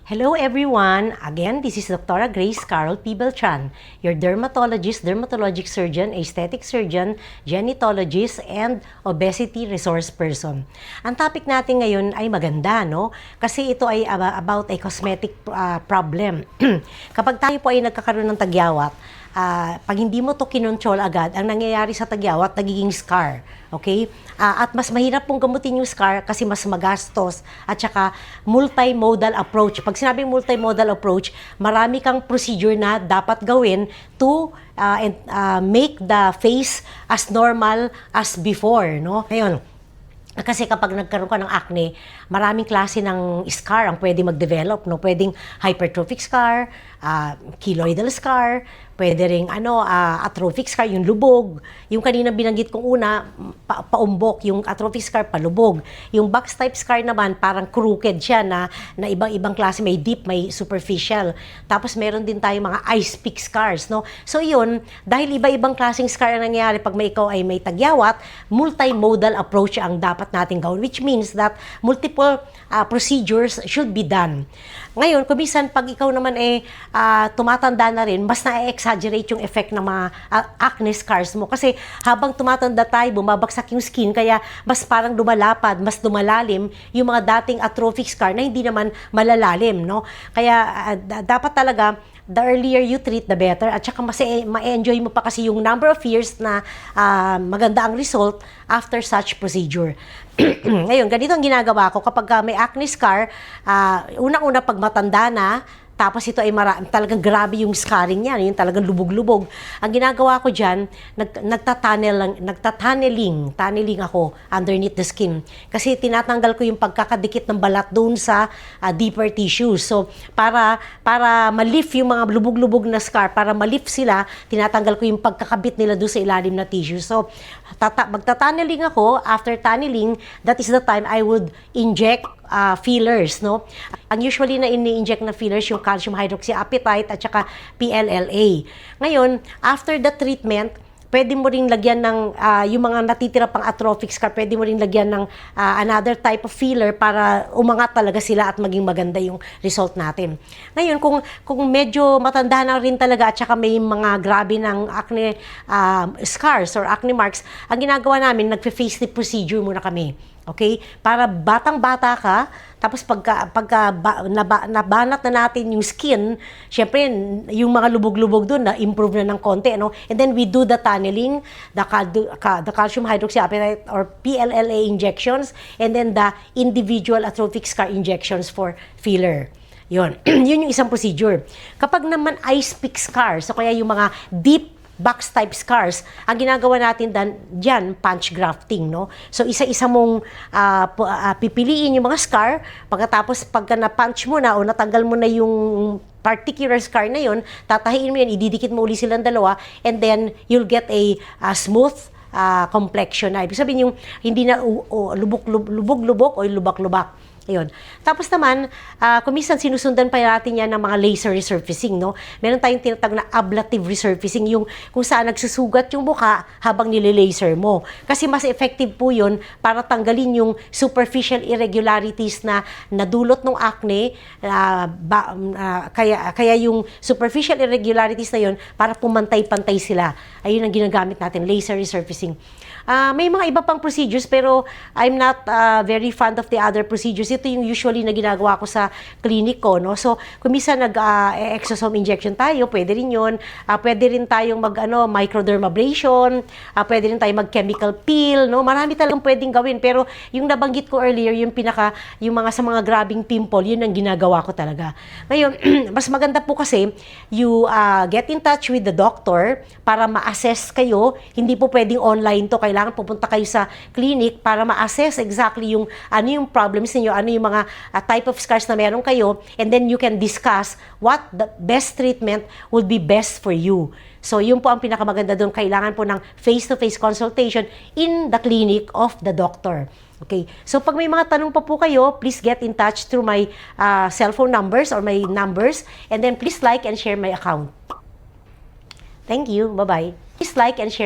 Hello everyone! Again, this is Dr. Grace Carol P. Beltran, your dermatologist, dermatologic surgeon, aesthetic surgeon, genetologist, and obesity resource person. Ang topic natin ngayon ay maganda, no? Kasi ito ay about a cosmetic problem. Kapag tayo po ay nagkakaroon ng tagyawat, pag hindi mo to kinontrol agad, ang nangyayari sa tagyawat, nagiging scar. Okay? At mas mahirap pong gamutin yung scar kasi mas magastos at saka multimodal approach. Pag sinabing multimodal approach, marami kang procedure na dapat gawin to make the face as normal as before, no? Ngayon, kasi kapag nagkaroon ka ng acne, maraming klase ng scar ang pwede mag-develop, no? Pwedeng hypertrophic scar, keloidal scar, pwede ring atrophic scar, yung lubog. Yung kanina binanggit kong una, paumbok, yung atrophic scar, palubog. Yung box type scar naman, parang crooked siya na ibang-ibang klase, may deep, may superficial. Tapos meron din tayong mga ice pick scars, no? So yun, dahil iba-ibang klaseng scar ang nangyayari pag ikaw ay may tagyawat, multimodal approach ang dapat natin gawin, which means that multiple procedures should be done. Ngayon, kumisan pag ikaw naman tumatanda na rin, mas na-exaggerate yung effect ng mga acne scars mo. Kasi habang tumatanda tayo, bumabagsak yung skin, kaya mas parang lumalapad, mas lumalalim yung mga dating atrophic scar na hindi naman malalalim, no? Kaya dapat talaga, the earlier you treat, the better. At saka mas ma-enjoy mo pa kasi yung number of years na maganda ang result after such procedure. Ngayon, ganito ang ginagawa ko kapag may acne scar, unang-una pag matanda na, tapos ito ay talagang grabe yung scarring niya, yung talagang lubog-lubog. Ang ginagawa ko dyan, tunneling ako underneath the skin. Kasi tinatanggal ko yung pagkakadikit ng balat doon sa deeper tissues. So, para ma-lift yung mga lubog-lubog na scar, para ma-lift sila, tinatanggal ko yung pagkakabit nila doon sa ilalim na tissue. So, magta-tunneling ako. After tunneling, that is the time I would inject fillers, no? Ang usually na ini-inject na fillers yung calcium hydroxyapatite at saka PLLA. Ngayon, after the treatment, pwede mo ring lagyan ng yung mga natitira pang atrophic scar, pwede mo ring lagyan ng another type of filler para umangat talaga sila at maging maganda yung result natin. Ngayon, kung medyo matanda na rin talaga at saka may mga grabe ng acne scars or acne marks, ang ginagawa namin, nagfe-facelift procedure muna kami. Okay? Para batang-bata ka, tapos nabanat na natin yung skin, syempre, yung mga lubog-lubog doon, na-improve na ng konti, no? And then we do the tunneling, the calcium hydroxyapatite or PLLA injections, and then the individual atrophic scar injections for filler. Yun. Yun yung isang procedure. Kapag naman ice pick scars, so kaya yung mga deep box type scars, ang ginagawa natin dyan, punch grafting, no? So, isa-isa mong pipiliin yung mga scar, pagkatapos pagka na-punch mo na o natanggal mo na yung particular scar na yun, tatahiin mo yan, ididikit mo uli silang dalawa, and then you'll get a smooth complexion na. Ibig sabihin yung hindi na lubog-lubog o lubak-lubak. Ayun. Tapos naman, kumisan sinusundan pa natin yan ng mga laser resurfacing, no? Meron tayong tinatawag na ablative resurfacing, yung kung saan nagsusugat yung mukha habang nile-laser mo. Kasi mas effective po yun para tanggalin yung superficial irregularities na nadulot ng acne, kaya yung superficial irregularities na yun, para pumantay-pantay sila. Ayun ang ginagamit natin, laser resurfacing. May mga iba pang procedures pero I'm not very fond of the other procedures. Ito yung usually na ginagawa ko sa clinic ko, no? So, kung minsan exosome injection tayo, pwede rin yun. Pwede rin tayong microdermabrasion, pwede rin tayong mag-chemical peel, no? Marami talagang pwedeng gawin. Pero yung nabanggit ko earlier, yung sa mga grabing pimple, yun ang ginagawa ko talaga. Ngayon, mas maganda po kasi, you get in touch with the doctor para ma-assess kayo. Hindi po pwedeng online to. Kailangan pupunta kayo sa clinic para ma-assess exactly yung ano yung problems niyo, ano yung mga type of scars na meron kayo, and then you can discuss what the best treatment would be best for you. So, yun po ang pinakamaganda doon. Kailangan po ng face-to-face consultation in the clinic of the doctor. Okay? So, pag may mga tanong pa po kayo, please get in touch through my cellphone numbers or my numbers, and then please like and share my account. Thank you. Bye-bye. Please like and share